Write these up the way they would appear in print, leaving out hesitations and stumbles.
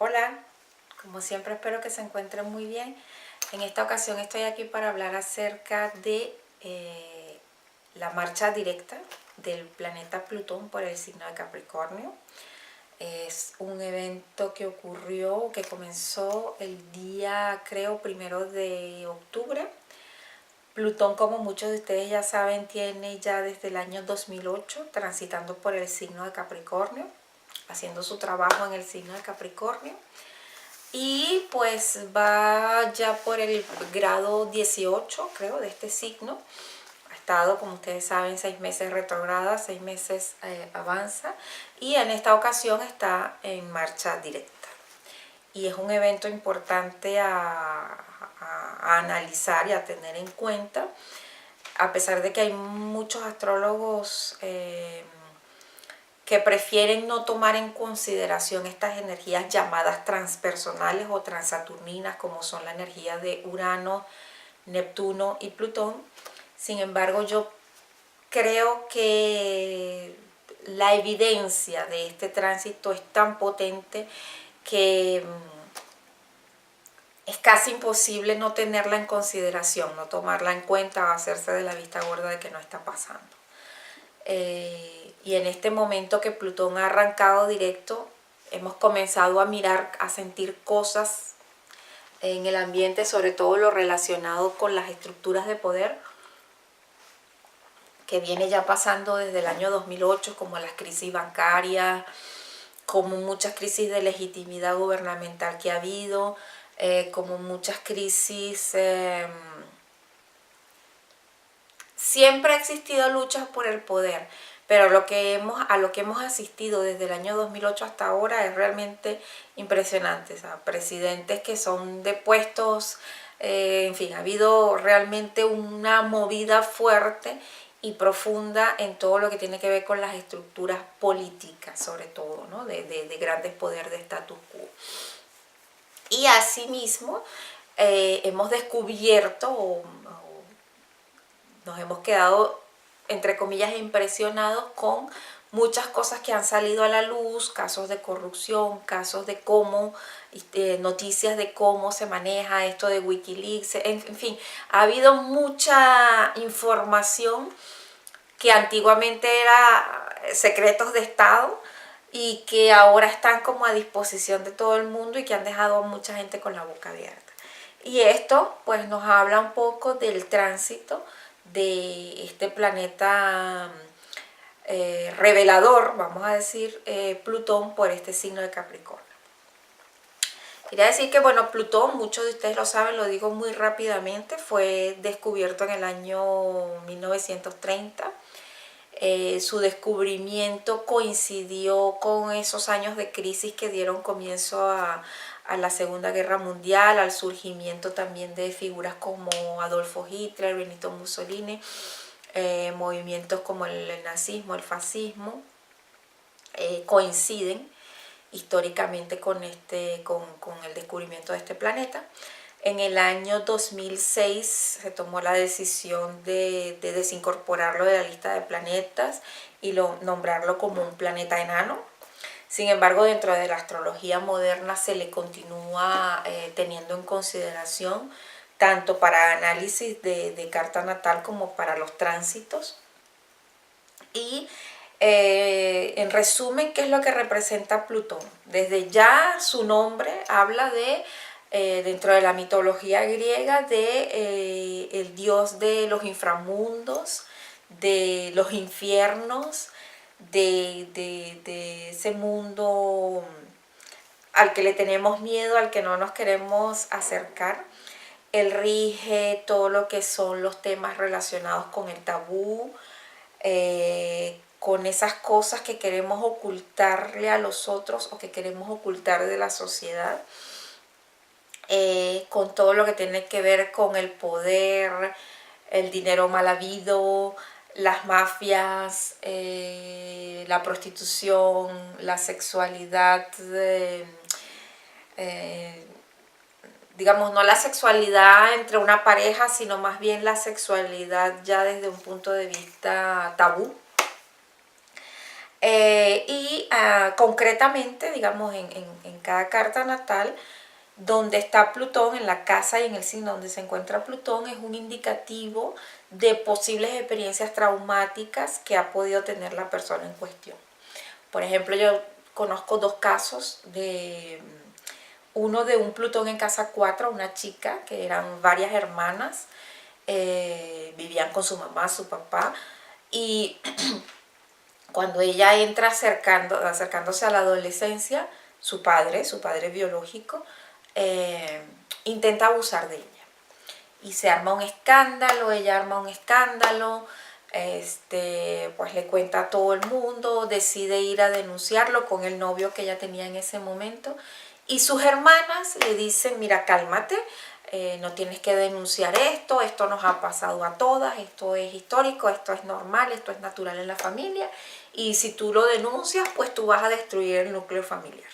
Hola, como siempre espero que se encuentren muy bien. En esta ocasión estoy aquí para hablar acerca de la marcha directa del planeta Plutón por el signo de Capricornio. Es un evento que ocurrió, que comenzó el día, creo, 1 de octubre. Plutón, como muchos de ustedes ya saben, tiene ya desde el año 2008 transitando por el signo de Capricornio, haciendo su trabajo en el signo de Capricornio. Y pues va ya por el grado 18, creo, de este signo. Ha estado, como ustedes saben, 6 meses retrograda, 6 meses avanza. Y en esta ocasión está en marcha directa. Y es un evento importante a analizar y a tener en cuenta. A pesar de que hay muchos astrólogos que prefieren no tomar en consideración estas energías llamadas transpersonales o transaturninas, como son la energía de Urano, Neptuno y Plutón. Sin embargo, yo creo que la evidencia de este tránsito es tan potente que es casi imposible no tenerla en consideración, no tomarla en cuenta o hacerse de la vista gorda de que no está pasando. Y en este momento que Plutón ha arrancado directo, hemos comenzado a mirar, a sentir cosas en el ambiente, sobre todo lo relacionado con las estructuras de poder, que viene ya pasando desde el año 2008, como las crisis bancarias, como muchas crisis de legitimidad gubernamental que ha habido, como muchas crisis. Siempre ha existido luchas por el poder, pero a lo que hemos asistido desde el año 2008 hasta ahora es realmente impresionante. O sea, presidentes que son depuestos, en fin, ha habido realmente una movida fuerte y profunda en todo lo que tiene que ver con las estructuras políticas, sobre todo, ¿no? de grandes poderes de status quo. Y asimismo hemos descubierto nos hemos quedado, entre comillas, impresionados con muchas cosas que han salido a la luz, casos de corrupción, casos de cómo, noticias de cómo se maneja esto de Wikileaks, en fin, ha habido mucha información que antiguamente era secretos de Estado y que ahora están como a disposición de todo el mundo y que han dejado a mucha gente con la boca abierta. Y esto pues nos habla un poco del tránsito de este planeta revelador, vamos a decir, Plutón por este signo de Capricornio. Quería decir que, bueno, Plutón, muchos de ustedes lo saben, lo digo muy rápidamente, fue descubierto en el año 1930. Su descubrimiento coincidió con esos años de crisis que dieron comienzo a la Segunda Guerra Mundial, al surgimiento también de figuras como Adolfo Hitler, Benito Mussolini, movimientos como el nazismo, el fascismo, coinciden históricamente con el descubrimiento de este planeta. En el año 2006 se tomó la decisión de desincorporarlo de la lista de planetas y nombrarlo como un planeta enano. Sin embargo, dentro de la astrología moderna se le continúa teniendo en consideración tanto para análisis de carta natal como para los tránsitos. Y en resumen, ¿qué es lo que representa Plutón? Desde ya su nombre habla de, dentro de la mitología griega, de el dios de los inframundos, de los infiernos, de ese mundo al que le tenemos miedo, al que no nos queremos acercar. Él rige todo lo que son los temas relacionados con el tabú, con esas cosas que queremos ocultarle a los otros o que queremos ocultar de la sociedad, con todo lo que tiene que ver con el poder, el dinero mal habido, las mafias, la prostitución, la sexualidad, digamos, no la sexualidad entre una pareja, sino más bien la sexualidad ya desde un punto de vista tabú. Concretamente, digamos, en cada carta natal, donde está Plutón, en la casa y en el signo donde se encuentra Plutón, es un indicativo de posibles experiencias traumáticas que ha podido tener la persona en cuestión. Por ejemplo, yo conozco dos casos de uno de un Plutón en casa 4, una chica, que eran varias hermanas, vivían con su mamá, su papá, y cuando ella entra acercándose a la adolescencia, su padre biológico, intenta abusar de ella. Y se arma un escándalo, ella arma un escándalo, pues le cuenta a todo el mundo, decide ir a denunciarlo con el novio que ella tenía en ese momento. Y sus hermanas le dicen, mira, cálmate, no tienes que denunciar esto nos ha pasado a todas, esto es histórico, esto es normal, esto es natural en la familia. Y si tú lo denuncias, pues tú vas a destruir el núcleo familiar.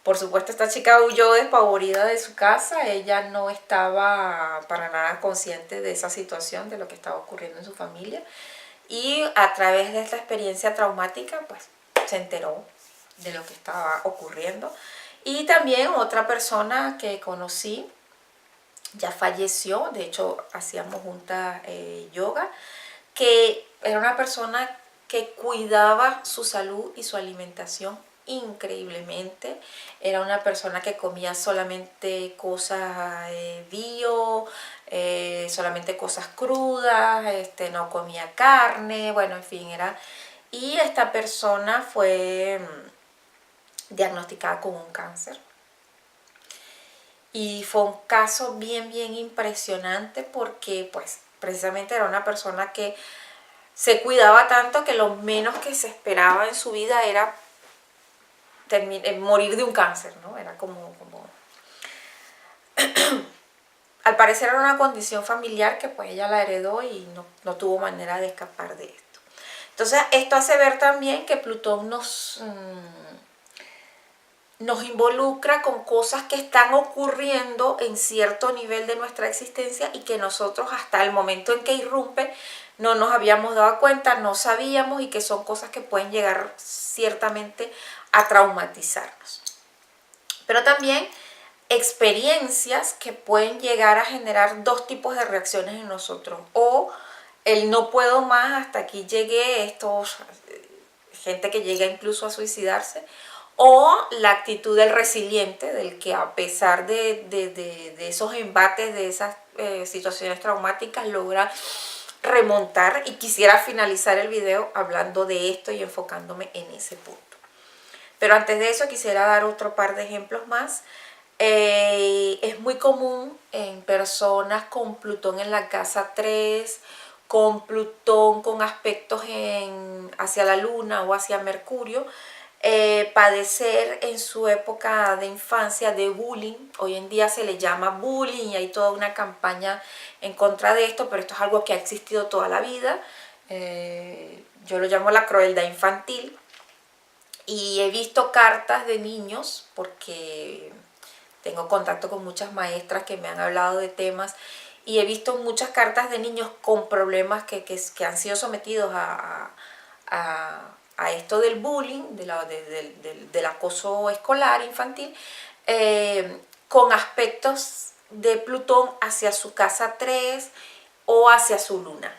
Por supuesto, esta chica huyó despavorida de su casa, ella no estaba para nada consciente de esa situación, de lo que estaba ocurriendo en su familia, y a través de esta experiencia traumática, pues se enteró de lo que estaba ocurriendo. Y también otra persona que conocí, ya falleció, de hecho hacíamos juntas yoga, que era una persona que cuidaba su salud y su alimentación increíblemente. Era una persona que comía solamente cosas bio, solamente cosas crudas, no comía carne, bueno, en fin, era... Y esta persona fue diagnosticada con un cáncer. Y fue un caso bien impresionante porque pues precisamente era una persona que se cuidaba tanto que lo menos que se esperaba en su vida era morir de un cáncer, ¿no? Era como al parecer era una condición familiar que pues ella la heredó y no tuvo manera de escapar de esto. Entonces esto hace ver también que Plutón nos involucra con cosas que están ocurriendo en cierto nivel de nuestra existencia y que nosotros hasta el momento en que irrumpe no nos habíamos dado cuenta, no sabíamos, y que son cosas que pueden llegar ciertamente a traumatizarnos. Pero también experiencias que pueden llegar a generar dos tipos de reacciones en nosotros, o el no puedo más, hasta aquí llegué, gente que llega incluso a suicidarse, o la actitud del resiliente, del que a pesar de esos embates, de esas situaciones traumáticas, logra remontar. Y quisiera finalizar el video hablando de esto y enfocándome en ese punto. Pero antes de eso quisiera dar otro par de ejemplos más. Es muy común en personas con Plutón en la casa 3, con Plutón con aspectos hacia la Luna o hacia Mercurio, padecer en su época de infancia de bullying. Hoy en día se le llama bullying y hay toda una campaña en contra de esto, pero esto es algo que ha existido toda la vida. Yo lo llamo la crueldad infantil. Y he visto cartas de niños, porque tengo contacto con muchas maestras que me han hablado de temas, y he visto muchas cartas de niños con problemas que han sido sometidos a esto del bullying, del acoso escolar infantil, con aspectos de Plutón hacia su casa 3 o hacia su luna.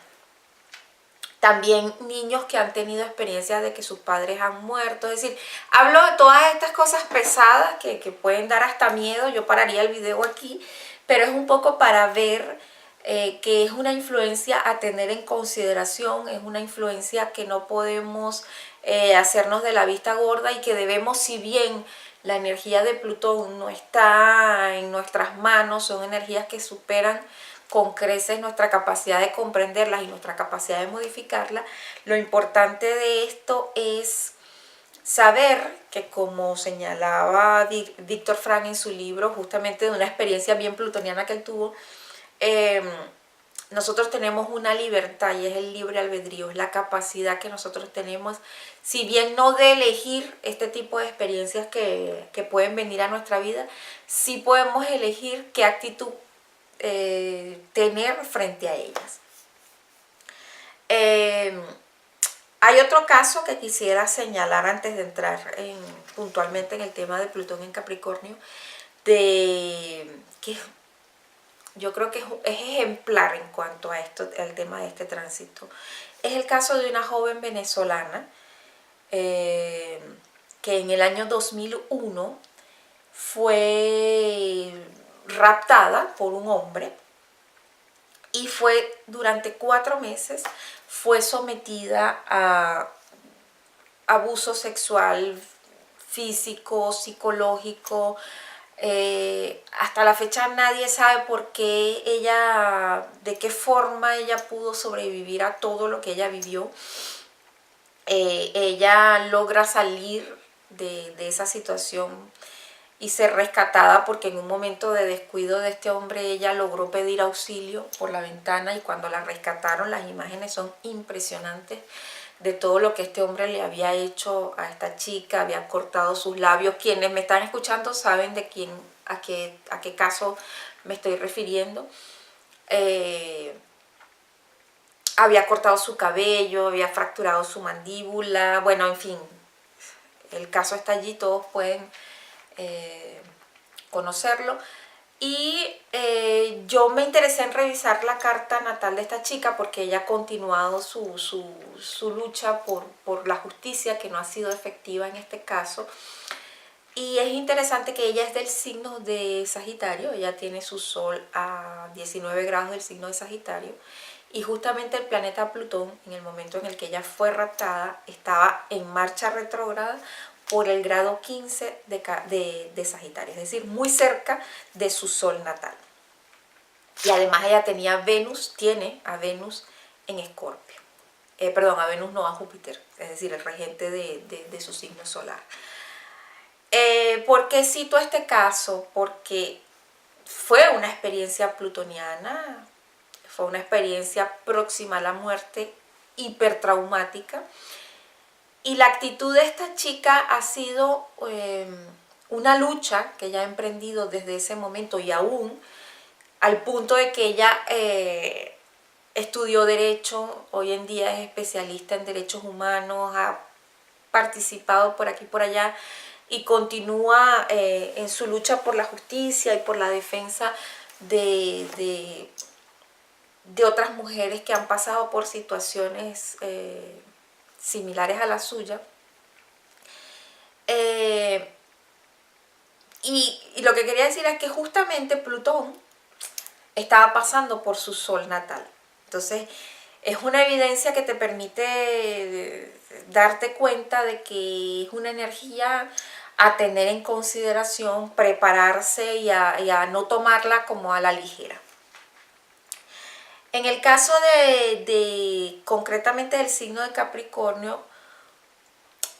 También niños que han tenido experiencias de que sus padres han muerto. Es decir, hablo de todas estas cosas pesadas que pueden dar hasta miedo. Yo pararía el video aquí, pero es un poco para ver que es una influencia a tener en consideración, es una influencia que no podemos hacernos de la vista gorda, y que debemos, si bien la energía de Plutón no está en nuestras manos, son energías que superan con creces nuestra capacidad de comprenderlas y nuestra capacidad de modificarlas. Lo importante de esto es saber que, como señalaba Víctor Frank en su libro, justamente de una experiencia bien plutoniana que él tuvo, nosotros tenemos una libertad, y es el libre albedrío, es la capacidad que nosotros tenemos, si bien no de elegir este tipo de experiencias que pueden venir a nuestra vida, sí podemos elegir qué actitud tener frente a ellas. Hay otro caso que quisiera señalar antes de entrar puntualmente en el tema de Plutón en Capricornio, que yo creo que es ejemplar en cuanto a esto, al tema de este tránsito. Es el caso de una joven venezolana que en el año 2001 fue raptada por un hombre y fue durante 4 meses fue sometida a abuso sexual, físico, psicológico. Hasta la fecha nadie sabe por qué ella, de qué forma ella pudo sobrevivir a todo lo que ella vivió. Ella logra salir de esa situación y ser rescatada porque en un momento de descuido de este hombre ella logró pedir auxilio por la ventana, y cuando la rescataron las imágenes son impresionantes de todo lo que este hombre le había hecho a esta chica. Había cortado sus labios. Quienes me están escuchando saben de quién, a qué caso me estoy refiriendo. Había cortado su cabello, había fracturado su mandíbula, bueno, en fin, el caso está allí, todos pueden conocerlo. Y yo me interesé en revisar la carta natal de esta chica porque ella ha continuado su lucha por la justicia, que no ha sido efectiva en este caso. Y es interesante que ella es del signo de Sagitario, ella tiene su sol a 19 grados del signo de Sagitario, y justamente el planeta Plutón, en el momento en el que ella fue raptada, estaba en marcha retrógrada por el grado 15 de Sagitario, es decir, muy cerca de su sol natal. Y además ella tiene a Venus en Escorpio. Perdón, a Venus no, a Júpiter, es decir, el regente de su signo solar. ¿Por qué cito este caso? Porque fue una experiencia plutoniana, fue una experiencia próxima a la muerte, hipertraumática, y la actitud de esta chica ha sido una lucha que ella ha emprendido desde ese momento, y aún al punto de que ella estudió Derecho, hoy en día es especialista en derechos humanos, ha participado por aquí y por allá y continúa en su lucha por la justicia y por la defensa de otras mujeres que han pasado por situaciones similares a la suya. Y lo que quería decir es que justamente Plutón estaba pasando por su sol natal. Entonces es una evidencia que te permite darte cuenta de que es una energía a tener en consideración, prepararse y a no tomarla como a la ligera. En el caso concretamente del signo de Capricornio,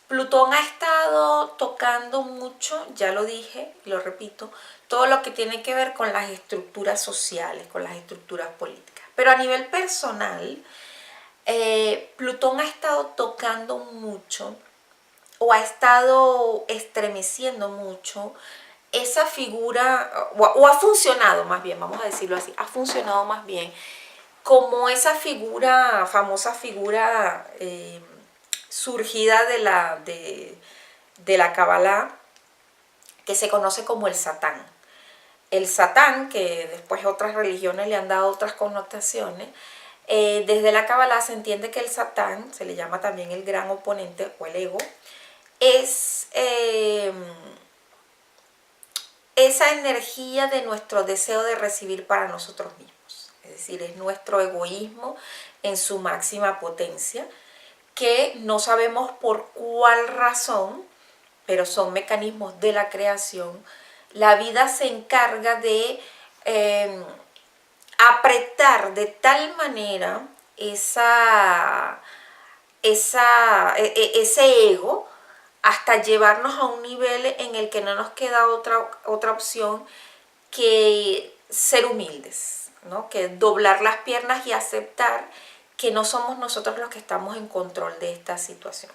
Plutón ha estado tocando mucho, ya lo dije y lo repito, todo lo que tiene que ver con las estructuras sociales, con las estructuras políticas. Pero a nivel personal, Plutón ha estado tocando mucho, o ha estado estremeciendo mucho esa figura, o ha funcionado más bien, vamos a decirlo así, ha funcionado más bien como esa figura, famosa figura surgida de la Kabbalah, que se conoce como el Satán. El Satán, que después otras religiones le han dado otras connotaciones, desde la Kabbalah se entiende que el Satán, se le llama también el gran oponente o el ego, es esa energía de nuestro deseo de recibir para nosotros mismos. Es decir, es nuestro egoísmo en su máxima potencia, que no sabemos por cuál razón, pero son mecanismos de la creación. La vida se encarga de apretar de tal manera ese ego hasta llevarnos a un nivel en el que no nos queda otra opción que ser humildes, ¿no? Que doblar las piernas y aceptar que no somos nosotros los que estamos en control de esta situación.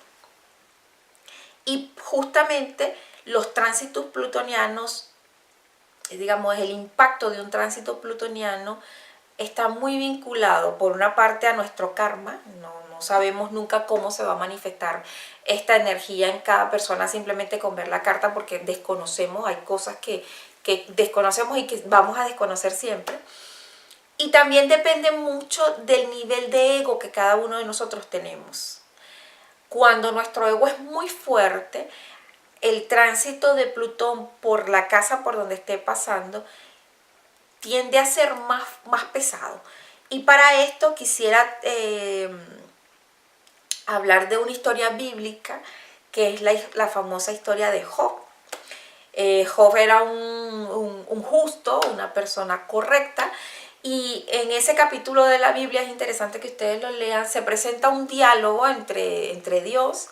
Y justamente los tránsitos plutonianos, digamos, el impacto de un tránsito plutoniano está muy vinculado por una parte a nuestro karma, no sabemos nunca cómo se va a manifestar esta energía en cada persona simplemente con ver la carta, porque desconocemos, hay cosas que desconocemos y que vamos a desconocer siempre. Y también depende mucho del nivel de ego que cada uno de nosotros tenemos. Cuando nuestro ego es muy fuerte, el tránsito de Plutón por la casa por donde esté pasando tiende a ser más pesado. Y para esto quisiera hablar de una historia bíblica, que es la famosa historia de Job. Job era un justo, una persona correcta, y en ese capítulo de la Biblia, es interesante que ustedes lo lean, se presenta un diálogo entre Dios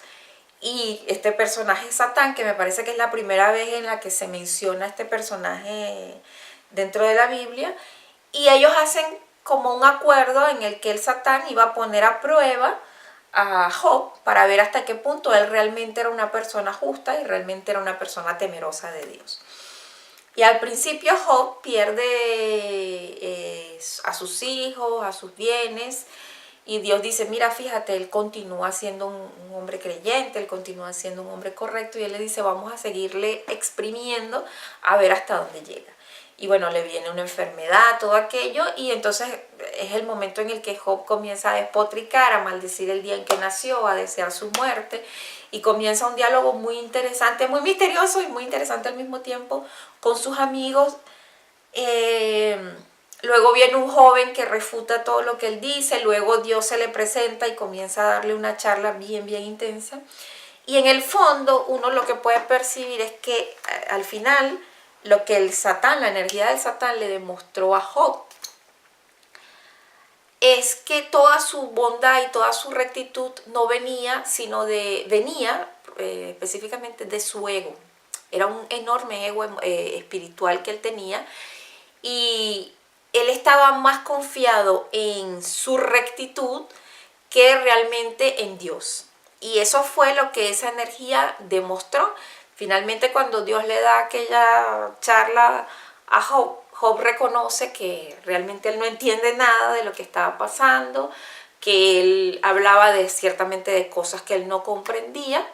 y este personaje Satán, que me parece que es la primera vez en la que se menciona este personaje dentro de la Biblia, y ellos hacen como un acuerdo en el que el Satán iba a poner a prueba a Job para ver hasta qué punto él realmente era una persona justa y realmente era una persona temerosa de Dios. Y al principio Job pierde a sus hijos, a sus bienes, y Dios dice, mira, fíjate, él continúa siendo un hombre creyente, él continúa siendo un hombre correcto, y él le dice, vamos a seguirle exprimiendo a ver hasta dónde llega. Y bueno, le viene una enfermedad, todo aquello, y entonces es el momento en el que Job comienza a despotricar, a maldecir el día en que nació, a desear su muerte, y comienza un diálogo muy interesante, muy misterioso y muy interesante al mismo tiempo con sus amigos. Luego viene un joven que refuta todo lo que él dice, luego Dios se le presenta y comienza a darle una charla bien intensa. Y en el fondo uno lo que puede percibir es que al final lo que el Satán, la energía del Satán le demostró a Job es que toda su bondad y toda su rectitud no venía, sino venía específicamente de su ego. Era un enorme ego espiritual que él tenía, y él estaba más confiado en su rectitud que realmente en Dios. Y eso fue lo que esa energía demostró. Finalmente, cuando Dios le da aquella charla a Job, Job reconoce que realmente él no entiende nada de lo que estaba pasando, que él hablaba ciertamente de cosas que él no comprendía.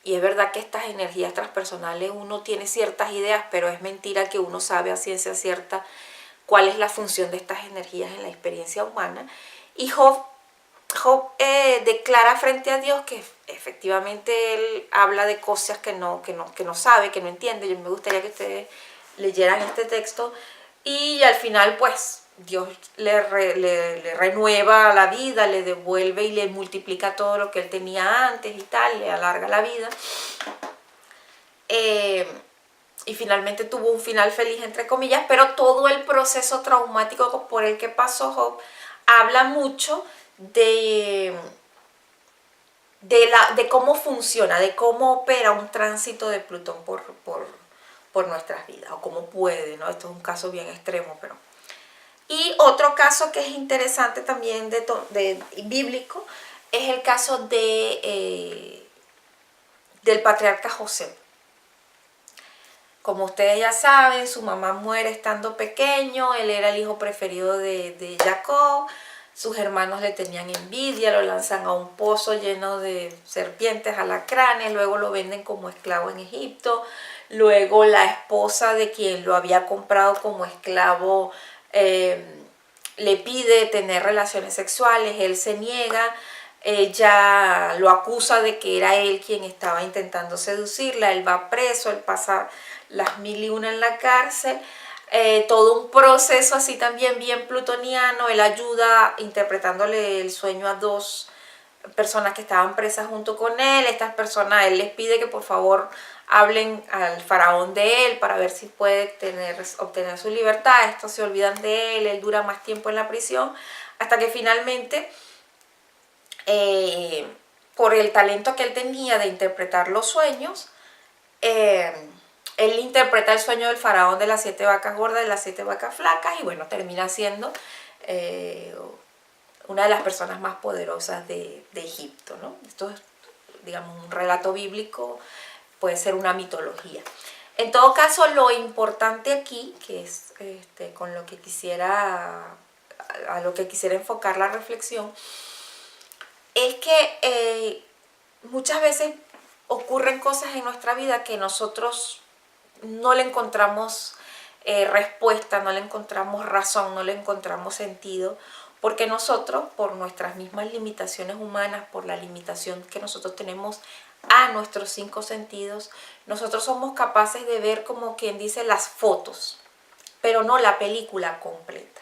Y es verdad que estas energías transpersonales uno tiene ciertas ideas, pero es mentira que uno sabe a ciencia cierta cuál es la función de estas energías en la experiencia humana. Y Job declara frente a Dios que efectivamente él habla de cosas que no sabe, que no entiende. Yo me gustaría que ustedes leyeran este texto, y al final pues Dios le renueva la vida, le devuelve y le multiplica todo lo que él tenía antes y tal, le alarga la vida. Y finalmente tuvo un final feliz, entre comillas, pero todo el proceso traumático por el que pasó Job habla mucho de cómo funciona, de cómo opera un tránsito de Plutón por nuestras vidas, o cómo puede, ¿no? Esto es un caso bien extremo, pero... Y otro caso que es interesante también bíblico es el caso del patriarca José. Como ustedes ya saben, su mamá muere estando pequeño, él era el hijo preferido de Jacob, sus hermanos le tenían envidia, lo lanzan a un pozo lleno de serpientes, alacranes, luego lo venden como esclavo en Egipto, luego la esposa de quien lo había comprado como esclavo le pide tener relaciones sexuales, él se niega, ella lo acusa de que era él quien estaba intentando seducirla, él va preso, él pasa las 1001 en la cárcel, todo un proceso así también bien plutoniano. Él ayuda interpretándole el sueño a dos personas que estaban presas junto con él. Estas personas, él les pide que por favor hablen al faraón de él para ver si puede obtener su libertad. Estos se olvidan de él dura más tiempo en la prisión, hasta que finalmente por el talento que él tenía de interpretar los sueños, él interpreta el sueño del faraón de las 7 vacas gordas y las 7 vacas flacas, y bueno, termina siendo una de las personas más poderosas de Egipto, ¿no? Esto es, digamos, un relato bíblico, puede ser una mitología. En todo caso, lo importante aquí, que es con lo que a lo que quisiera enfocar la reflexión, es que muchas veces ocurren cosas en nuestra vida que nosotros no le encontramos respuesta, no le encontramos razón, no le encontramos sentido, porque nosotros, por nuestras mismas limitaciones humanas, por la limitación que nosotros tenemos a nuestros 5 sentidos, nosotros somos capaces de ver, como quien dice, las fotos, pero no la película completa.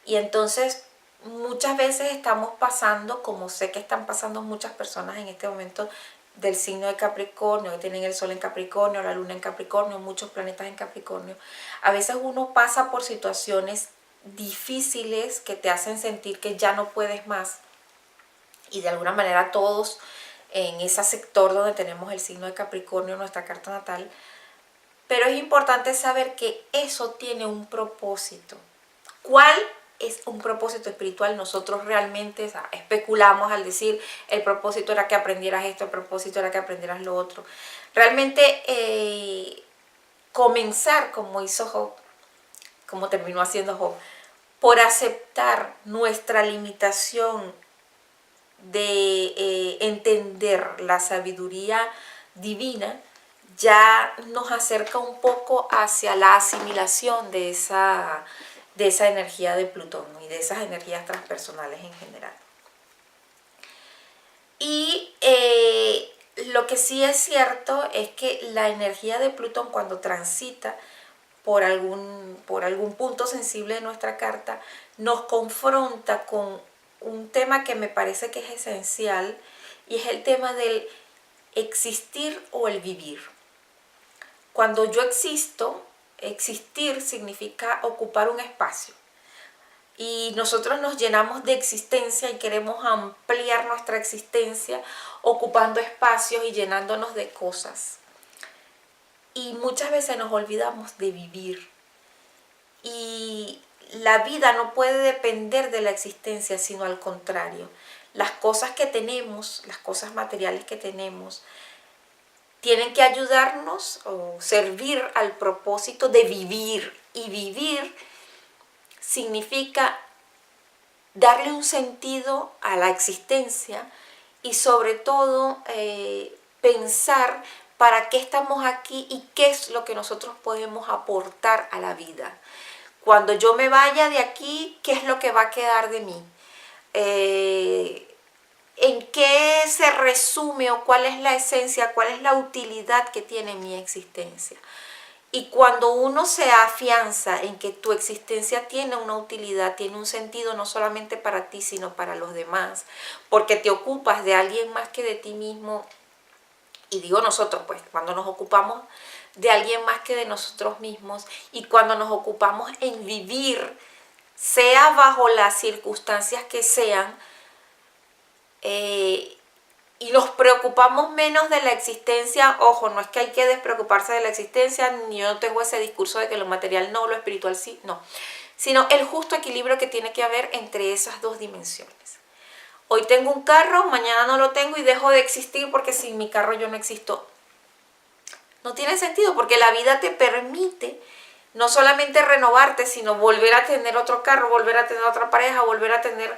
Y entonces muchas veces estamos pasando, como sé que están pasando muchas personas en este momento, del signo de Capricornio, que tienen el Sol en Capricornio, la Luna en Capricornio, muchos planetas en Capricornio. A veces uno pasa por situaciones difíciles que te hacen sentir que ya no puedes más, y de alguna manera todos en ese sector donde tenemos el signo de Capricornio en nuestra carta natal, pero es importante saber que eso tiene un propósito. ¿Cuál es un propósito espiritual? Nosotros realmente, o sea, especulamos al decir el propósito era que aprendieras esto, el propósito era que aprendieras lo otro. Realmente comenzar como hizo Job, como terminó haciendo Job, por aceptar nuestra limitación de entender la sabiduría divina, ya nos acerca un poco hacia la asimilación de esa energía de Plutón y de esas energías transpersonales en general. Y lo que sí es cierto es que la energía de Plutón, cuando transita por algún punto sensible de nuestra carta, nos confronta con un tema que me parece que es esencial, y es el tema del existir o el vivir. Cuando yo existo, existir significa ocupar un espacio. Y nosotros nos llenamos de existencia y queremos ampliar nuestra existencia ocupando espacios y llenándonos de cosas. Y muchas veces nos olvidamos de vivir. Y la vida no puede depender de la existencia, sino al contrario. Las cosas que tenemos, las cosas materiales que tenemos, tienen que ayudarnos o servir al propósito de vivir. Y vivir significa darle un sentido a la existencia y sobre todo pensar para qué estamos aquí y qué es lo que nosotros podemos aportar a la vida. Cuando yo me vaya de aquí, ¿qué es lo que va a quedar de mí? ¿En qué se resume o cuál es la esencia, cuál es la utilidad que tiene mi existencia? Y cuando uno se afianza en que tu existencia tiene una utilidad, tiene un sentido no solamente para ti, sino para los demás, porque te ocupas de alguien más que de ti mismo, y digo nosotros, pues, cuando nos ocupamos de alguien más que de nosotros mismos, y cuando nos ocupamos en vivir, sea bajo las circunstancias que sean, y nos preocupamos menos de la existencia. Ojo, no es que hay que despreocuparse de la existencia, ni yo no tengo ese discurso de que lo material no, lo espiritual sí, no, sino el justo equilibrio que tiene que haber entre esas dos dimensiones. Hoy tengo un carro, mañana no lo tengo y dejo de existir porque sin mi carro yo no existo. No tiene sentido, porque la vida te permite no solamente renovarte, sino volver a tener otro carro, volver a tener otra pareja, volver a tener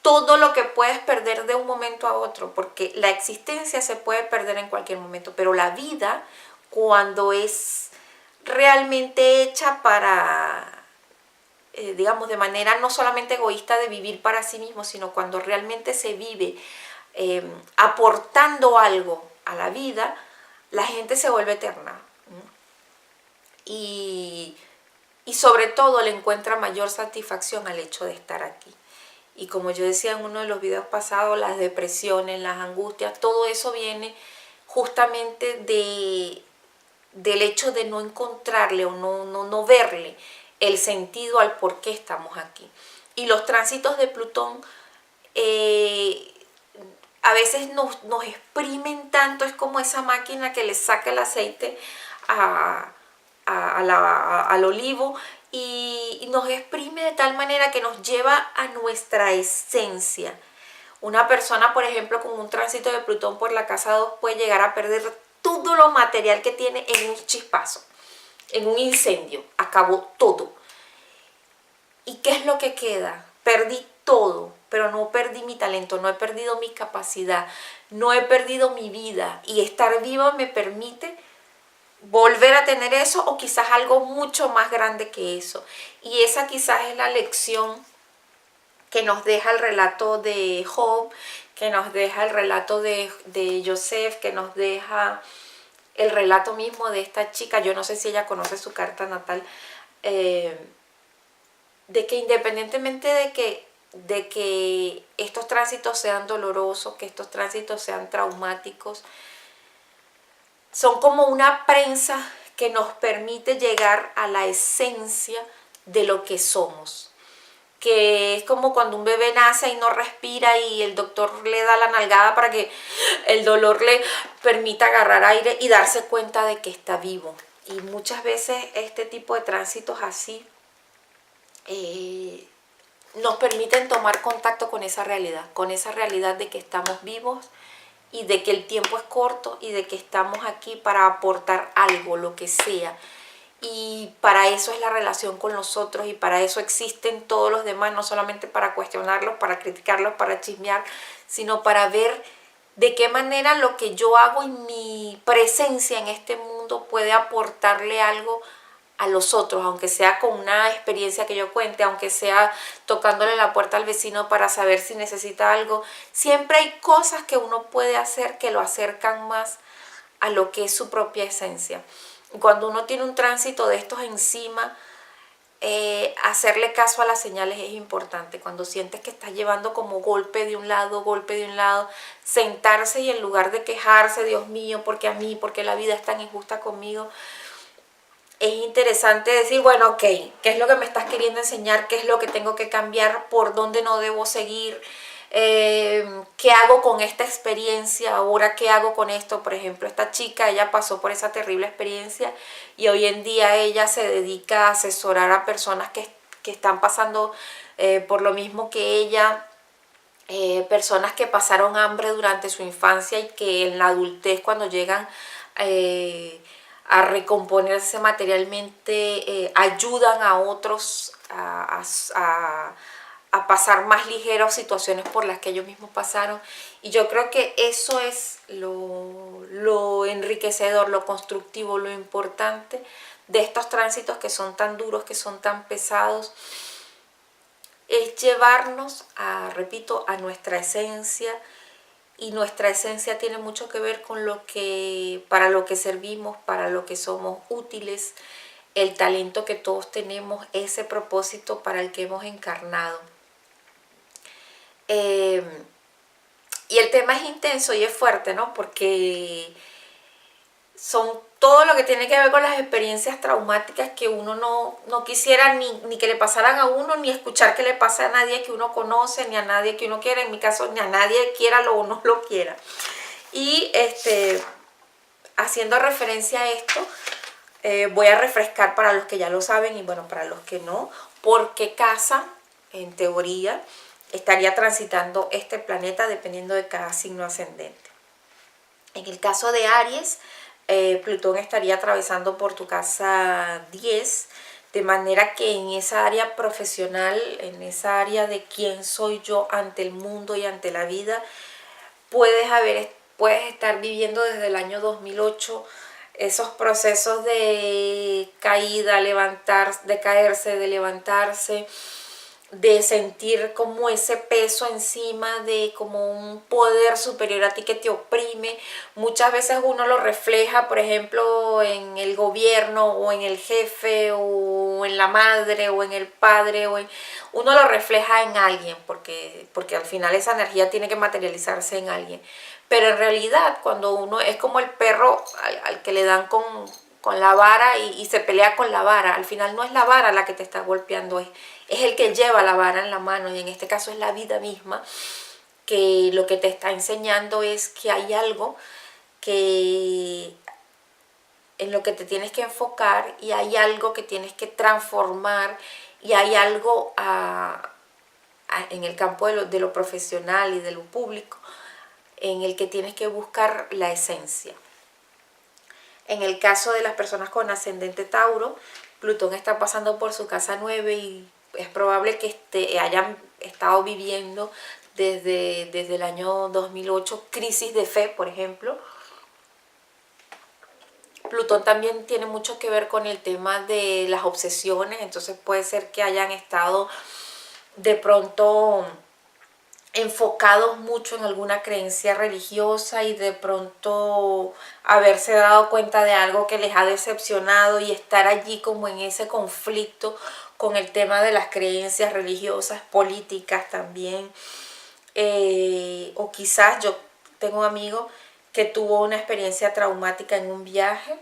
todo lo que puedes perder de un momento a otro, porque la existencia se puede perder en cualquier momento, pero la vida, cuando es realmente hecha para, digamos, de manera no solamente egoísta de vivir para sí mismo, sino cuando realmente se vive aportando algo a la vida, la gente se vuelve eterna. Y sobre todo le encuentra mayor satisfacción al hecho de estar aquí. Y como yo decía en uno de los videos pasados, las depresiones, las angustias, todo eso viene justamente del hecho de no encontrarle o no verle el sentido al por qué estamos aquí. Y los tránsitos de Plutón a veces nos exprimen tanto, es como esa máquina que le saca el aceite al olivo, y nos exprime de tal manera que nos lleva a nuestra esencia. Una persona, por ejemplo, con un tránsito de Plutón por la casa 2 puede llegar a perder todo lo material que tiene en un chispazo, en un incendio. Acabó todo. ¿Y qué es lo que queda? Perdí todo. pero no perdí mi talento, no he perdido mi capacidad, no he perdido mi vida, y estar viva me permite volver a tener eso o quizás algo mucho más grande que eso. Y esa quizás es la lección que nos deja el relato de Job, que nos deja el relato de Joseph, que nos deja el relato mismo de esta chica. Yo no sé si ella conoce su carta natal, de que independientemente de que estos tránsitos sean dolorosos, que estos tránsitos sean traumáticos, son como una prensa que nos permite llegar a la esencia de lo que somos. Que es como cuando un bebé nace y no respira y el doctor le da la nalgada para que el dolor le permita agarrar aire y darse cuenta de que está vivo. Y muchas veces este tipo de tránsitos así nos permiten tomar contacto con esa realidad de que estamos vivos y de que el tiempo es corto y de que estamos aquí para aportar algo, lo que sea. Y para eso es la relación con los otros y para eso existen todos los demás, no solamente para cuestionarlos, para criticarlos, para chismear, sino para ver de qué manera lo que yo hago en mi presencia en este mundo puede aportarle algo a los otros, aunque sea con una experiencia que yo cuente, aunque sea tocándole la puerta al vecino para saber si necesita algo. Siempre hay cosas que uno puede hacer que lo acercan más a lo que es su propia esencia. Cuando uno tiene un tránsito de estos encima, hacerle caso a las señales es importante. Cuando sientes que estás llevando como golpe de un lado, sentarse y en lugar de quejarse, Dios mío, porque a mí, porque la vida es tan injusta conmigo, es interesante decir, bueno, ok, ¿qué es lo que me estás queriendo enseñar? ¿Qué es lo que tengo que cambiar? ¿Por dónde no debo seguir? ¿Qué hago con esta experiencia? Ahora, ¿qué hago con esto? Por ejemplo, esta chica, ella pasó por esa terrible experiencia y hoy en día ella se dedica a asesorar a personas que están pasando por lo mismo que ella, personas que pasaron hambre durante su infancia y que en la adultez, cuando llegan a recomponerse materialmente, ayudan a otros a pasar más ligeras situaciones por las que ellos mismos pasaron. Y yo creo que eso es lo enriquecedor, lo constructivo, lo importante de estos tránsitos que son tan duros, que son tan pesados, es llevarnos repito, a nuestra esencia. Y nuestra esencia tiene mucho que ver con para lo que servimos, para lo que somos útiles, el talento que todos tenemos, ese propósito para el que hemos encarnado. Y el tema es intenso y es fuerte, ¿no? Porque son todo lo que tiene que ver con las experiencias traumáticas que uno no quisiera ni que le pasaran a uno, ni escuchar que le pase a nadie que uno conoce, ni a nadie que uno quiera, en mi caso, ni a nadie quiera o no lo quiera. Y haciendo referencia a esto, voy a refrescar para los que ya lo saben y bueno, para los que no, porque casa, en teoría, estaría transitando este planeta dependiendo de cada signo ascendente. En el caso de Aries, Plutón estaría atravesando por tu casa 10, de manera que en esa área profesional, en esa área de quién soy yo ante el mundo y ante la vida, puedes estar viviendo desde el año 2008 esos procesos de caída, de caerse, de levantarse, de sentir como ese peso encima, de como un poder superior a ti que te oprime. Muchas veces uno lo refleja, por ejemplo, en el gobierno o en el jefe o en la madre o en el padre, uno lo refleja en alguien porque al final esa energía tiene que materializarse en alguien. Pero en realidad cuando uno es como el perro al que le dan con la vara y se pelea con la vara, al final no es la vara la que te está golpeando, es el que lleva la vara en la mano, y en este caso es la vida misma, que lo que te está enseñando es que hay algo en lo que te tienes que enfocar, y hay algo que tienes que transformar, y hay algo en el campo de lo profesional y de lo público en el que tienes que buscar la esencia. En el caso de las personas con ascendente Tauro, Plutón está pasando por su casa 9 y es probable que hayan estado viviendo desde el año 2008, crisis de fe, por ejemplo. Plutón también tiene mucho que ver con el tema de las obsesiones, entonces puede ser que hayan estado de pronto enfocados mucho en alguna creencia religiosa y de pronto haberse dado cuenta de algo que les ha decepcionado y estar allí como en ese conflicto con el tema de las creencias religiosas, políticas también. O quizás yo tengo un amigo que tuvo una experiencia traumática en un viaje,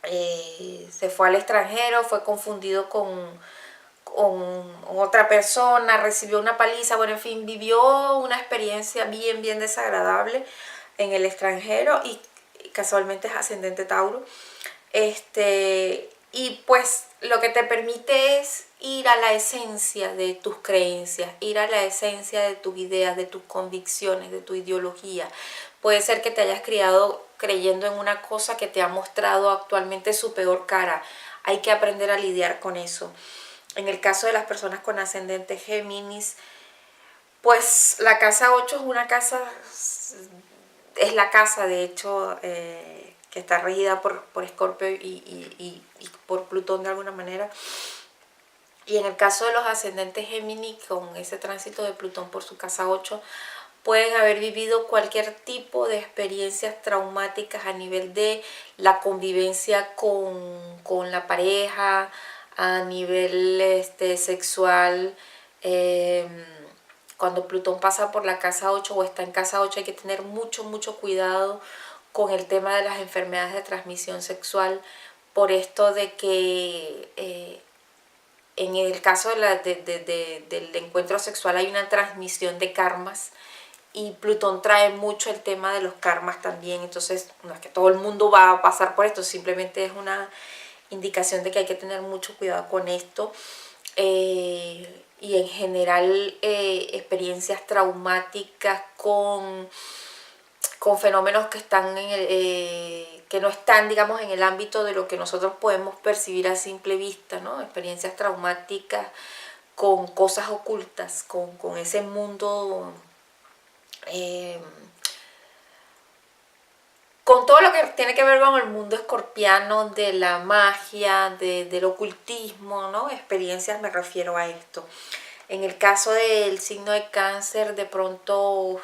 se fue al extranjero, fue confundido con otra persona, recibió una paliza, bueno, en fin, vivió una experiencia bien desagradable en el extranjero y casualmente es ascendente Tauro. Y pues lo que te permite es ir a la esencia de tus creencias, ir a la esencia de tus ideas, de tus convicciones, de tu ideología. Puede ser que te hayas criado creyendo en una cosa que te ha mostrado actualmente su peor cara. Hay que aprender a lidiar con eso. En el caso de las personas con ascendente Géminis, pues la casa 8 es una casa, es la casa de hecho que está regida por Escorpio y por Plutón de alguna manera. Y en el caso de los ascendentes Géminis, con ese tránsito de Plutón por su casa 8, pueden haber vivido cualquier tipo de experiencias traumáticas a nivel de la convivencia con la pareja, a nivel sexual. Cuando Plutón pasa por la casa 8 o está en casa 8 hay que tener mucho cuidado con el tema de las enfermedades de transmisión sexual, por esto de que en el caso del encuentro sexual hay una transmisión de karmas y Plutón trae mucho el tema de los karmas también, entonces no es que todo el mundo va a pasar por esto, simplemente es una indicación de que hay que tener mucho cuidado con esto. Y en general experiencias traumáticas con fenómenos que están que no están, digamos, en el ámbito de lo que nosotros podemos percibir a simple vista, ¿no? Experiencias traumáticas con cosas ocultas, con ese mundo, con todo lo que tiene que ver con el mundo escorpiano, de la magia, del ocultismo, ¿no? Experiencias me refiero a esto. En el caso del signo de Cáncer, de pronto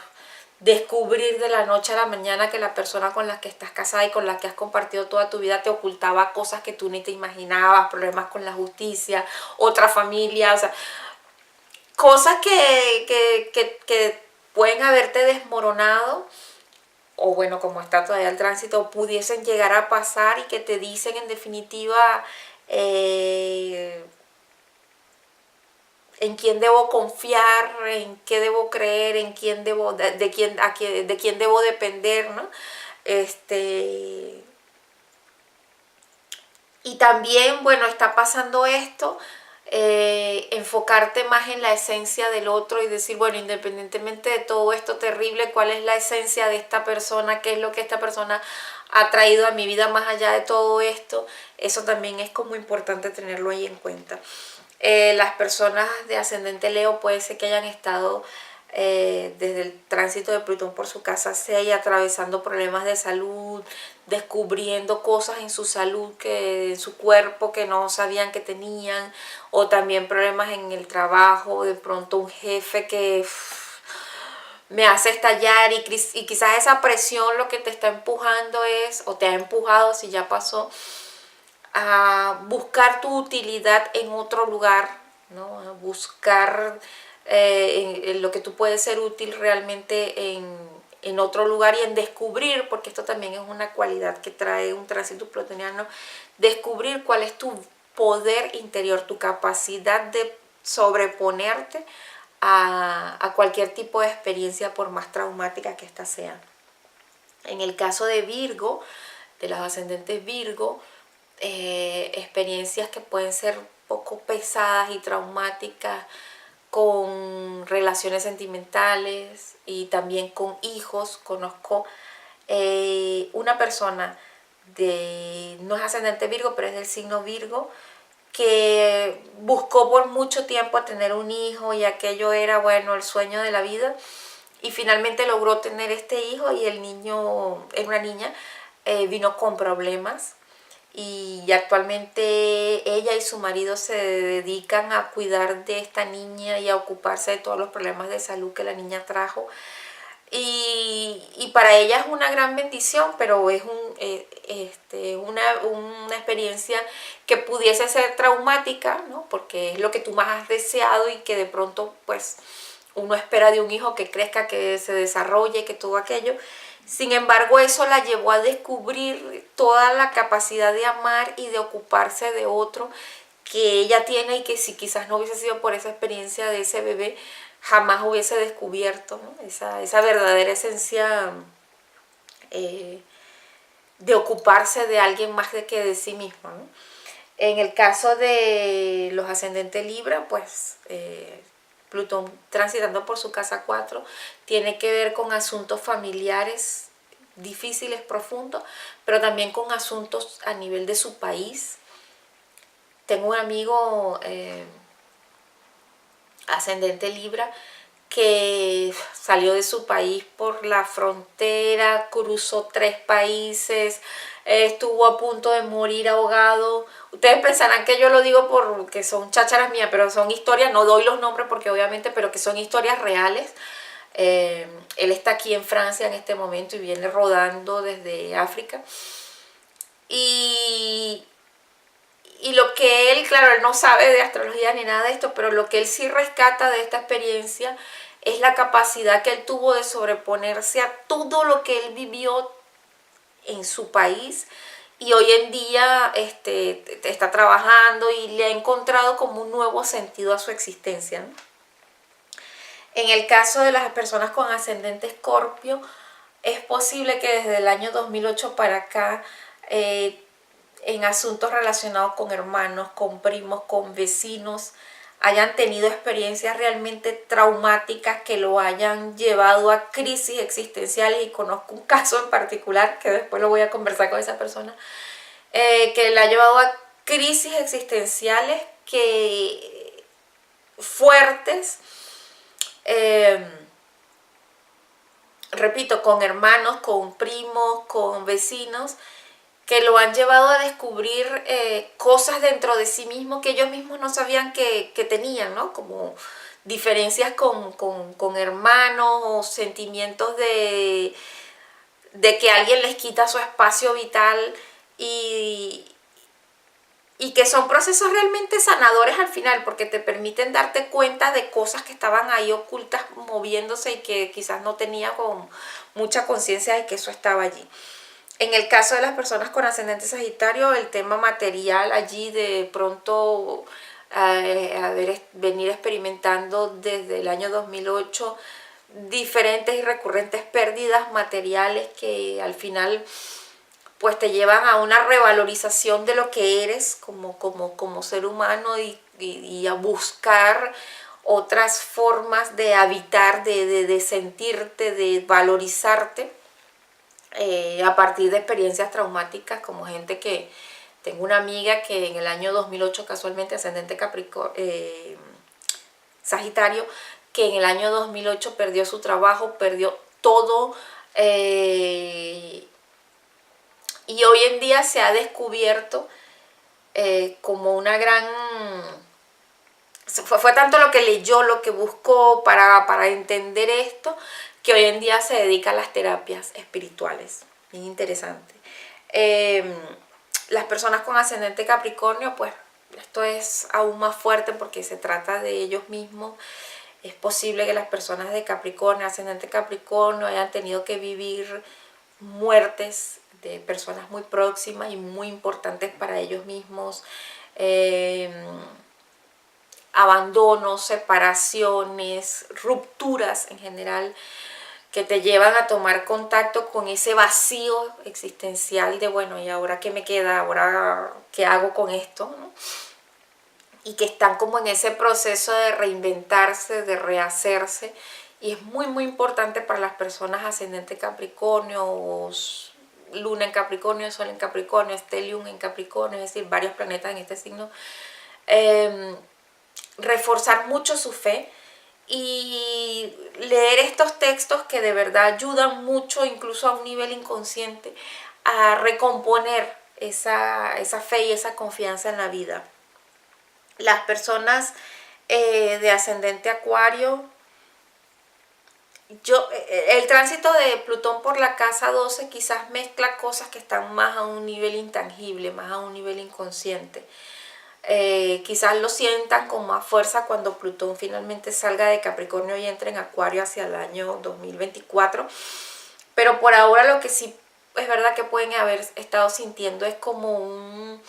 descubrir de la noche a la mañana que la persona con la que estás casada y con la que has compartido toda tu vida te ocultaba cosas que tú ni te imaginabas, problemas con la justicia, otra familia, o sea, cosas que pueden haberte desmoronado, o bueno, como está todavía el tránsito, pudiesen llegar a pasar y que te dicen en definitiva en quién debo confiar, en qué debo creer, en quién debo, de quién debo depender, ¿no? Y también, bueno, está pasando esto, enfocarte más en la esencia del otro y decir, bueno, independientemente de todo esto terrible, ¿cuál es la esencia de esta persona? ¿Qué es lo que esta persona ha traído a mi vida más allá de todo esto? Eso también es como importante tenerlo ahí en cuenta. Las personas de ascendente Leo puede ser que hayan estado desde el tránsito de Plutón por su casa 6 atravesando problemas de salud, descubriendo cosas en su salud, en su cuerpo que no sabían que tenían, o también problemas en el trabajo, de pronto un jefe que me hace estallar y quizás esa presión lo que te está empujando es, o te ha empujado si ya pasó, a buscar tu utilidad en otro lugar, ¿no? A buscar en lo que tú puedes ser útil realmente en otro lugar y en descubrir, porque esto también es una cualidad que trae un tránsito plutoniano, descubrir cuál es tu poder interior, tu capacidad de sobreponerte a cualquier tipo de experiencia por más traumática que ésta sea. En el caso de Virgo, de los ascendentes Virgo, experiencias que pueden ser poco pesadas y traumáticas con relaciones sentimentales y también con hijos. Conozco una persona no es ascendente Virgo, pero es del signo Virgo, que buscó por mucho tiempo tener un hijo y aquello era, bueno, el sueño de la vida, y finalmente logró tener este hijo, y el niño, era una niña, vino con problemas, y actualmente ella y su marido se dedican a cuidar de esta niña y a ocuparse de todos los problemas de salud que la niña trajo. Y para ella es una gran bendición, pero es una experiencia que pudiese ser traumática, ¿no? Porque es lo que tú más has deseado y que de pronto pues uno espera de un hijo que crezca, que se desarrolle, que todo aquello. Sin embargo, eso la llevó a descubrir toda la capacidad de amar y de ocuparse de otro que ella tiene, y que si quizás no hubiese sido por esa experiencia de ese bebé, jamás hubiese descubierto, ¿no? Esa verdadera esencia de ocuparse de alguien más que de sí mismo, ¿no? En el caso de los ascendentes Libra, pues Plutón transitando por su casa 4 tiene que ver con asuntos familiares difíciles, profundos, pero también con asuntos a nivel de su país. Tengo un amigo ascendente Libra que salió de su país por la frontera, cruzó 3 países, estuvo a punto de morir ahogado. Ustedes pensarán que yo lo digo porque son chácharas mías, pero son historias, no doy los nombres porque obviamente, pero que son historias reales. Él está aquí en Francia en este momento y viene rodando desde África. Y lo que él, claro, él no sabe de astrología ni nada de esto, pero lo que él sí rescata de esta experiencia es la capacidad que él tuvo de sobreponerse a todo lo que él vivió en su país, y hoy en día está trabajando y le ha encontrado como un nuevo sentido a su existencia, ¿no? En el caso de las personas con ascendente Escorpio, es posible que desde el año 2008 para acá, en asuntos relacionados con hermanos, con primos, con vecinos, hayan tenido experiencias realmente traumáticas que lo hayan llevado a crisis existenciales, y conozco un caso en particular que después lo voy a conversar con esa persona, que le ha llevado a crisis existenciales fuertes, repito, con hermanos, con primos, con vecinos, que lo han llevado a descubrir cosas dentro de sí mismos que ellos mismos no sabían que tenían, ¿no? Como diferencias con hermanos, o sentimientos de que alguien les quita su espacio vital, y, y que son procesos realmente sanadores al final, porque te permiten darte cuenta de cosas que estaban ahí ocultas, moviéndose, y que quizás no tenía con mucha conciencia de que eso estaba allí. En el caso de las personas con ascendente Sagitario, el tema material allí de pronto venir experimentando desde el año 2008 diferentes y recurrentes pérdidas materiales que al final pues te llevan a una revalorización de lo que eres como ser humano, y a buscar otras formas de habitar, de sentirte, de valorizarte, a partir de experiencias traumáticas, como gente que... Tengo una amiga que en el año 2008, casualmente ascendente Sagitario, que en el año 2008 perdió su trabajo, perdió todo, y hoy en día se ha descubierto como una gran... Fue tanto lo que leyó, lo que buscó para entender esto, que hoy en día se dedica a las terapias espirituales. Bien interesante. Las personas con ascendente Capricornio, pues esto es aún más fuerte porque se trata de ellos mismos. Es posible que las personas de Capricornio, ascendente Capricornio, hayan tenido que vivir muertes de personas muy próximas y muy importantes para ellos mismos, abandonos, separaciones, rupturas en general, que te llevan a tomar contacto con ese vacío existencial de, bueno, ¿y ahora qué me queda? ¿Ahora qué hago con esto? ¿No? Y que están como en ese proceso de reinventarse, de rehacerse. Y es muy, muy importante para las personas ascendente Capricornio, o Luna en Capricornio, Sol en Capricornio, Stellium en Capricornio, es decir, varios planetas en este signo. reforzar mucho su fe y leer estos textos que de verdad ayudan mucho, incluso a un nivel inconsciente, a recomponer esa fe y esa confianza en la vida. Las personas de ascendente Acuario, el tránsito de Plutón por la casa 12 quizás mezcla cosas que están más a un nivel intangible, más a un nivel inconsciente. Quizás lo sientan con más fuerza cuando Plutón finalmente salga de Capricornio y entre en Acuario hacia el año 2024. Pero por ahora lo que sí es verdad que pueden haber estado sintiendo es como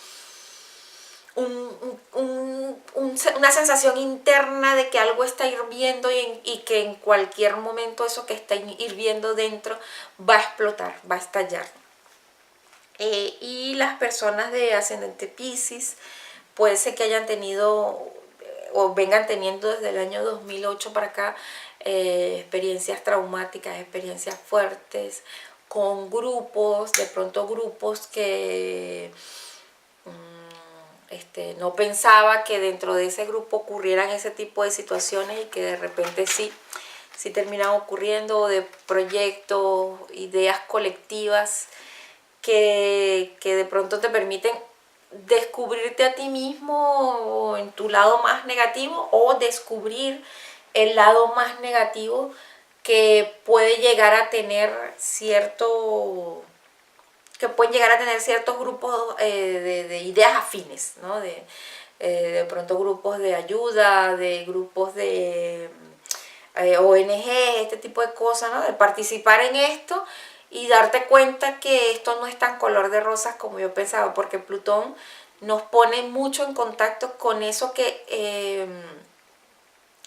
una sensación interna de que algo está hirviendo y que en cualquier momento eso que está hirviendo dentro va a explotar, va a estallar. Y las personas de ascendente Piscis puede ser que hayan tenido o vengan teniendo desde el año 2008 para acá experiencias traumáticas, experiencias fuertes, con grupos, de pronto grupos que no pensaba que dentro de ese grupo ocurrieran ese tipo de situaciones y que de repente sí terminan ocurriendo, o de proyectos, ideas colectivas que de pronto te permiten descubrirte a ti mismo en tu lado más negativo o descubrir el lado más negativo que puede llegar a tener ciertos grupos de ideas afines, ¿no? De pronto grupos de ayuda, de grupos de ONG, este tipo de cosas, ¿no? De participar en esto y darte cuenta que esto no es tan color de rosas como yo pensaba, porque Plutón nos pone mucho en contacto con eso que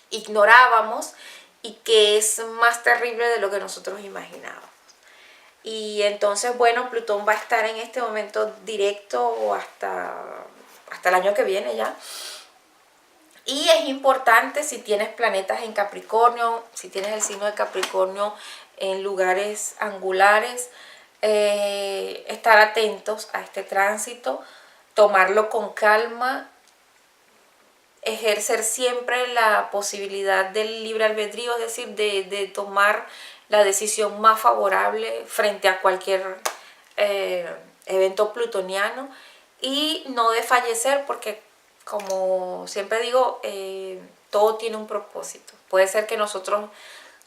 ignorábamos y que es más terrible de lo que nosotros imaginábamos. Y entonces, bueno, Plutón va a estar en este momento directo hasta el año que viene ya. Y es importante, si tienes planetas en Capricornio, si tienes el signo de Capricornio en lugares angulares, estar atentos a este tránsito, tomarlo con calma, ejercer siempre la posibilidad del libre albedrío, es decir, de tomar la decisión más favorable frente a cualquier evento plutoniano, y no de fallecer, porque como siempre digo, todo tiene un propósito. Puede ser que nosotros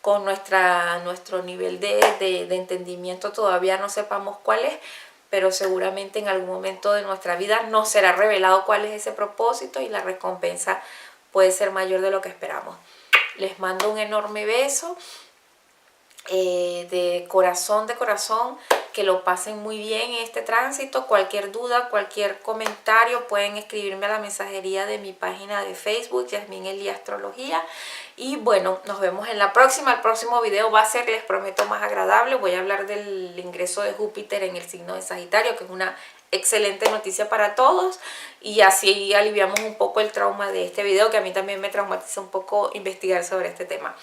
con nuestro nivel de entendimiento todavía no sepamos cuál es, pero seguramente en algún momento de nuestra vida nos será revelado cuál es ese propósito y la recompensa puede ser mayor de lo que esperamos. Les mando un enorme beso, de corazón, que lo pasen muy bien en este tránsito. Cualquier duda, cualquier comentario pueden escribirme a la mensajería de mi página de Facebook, Yasmín Elía Astrología. Y bueno, nos vemos en la próxima. El próximo video va a ser, les prometo, más agradable. Voy a hablar del ingreso de Júpiter en el signo de Sagitario, que es una excelente noticia para todos, y así aliviamos un poco el trauma de este video, que a mí también me traumatiza un poco investigar sobre este tema.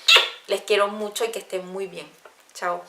Les quiero mucho y que estén muy bien. Chao.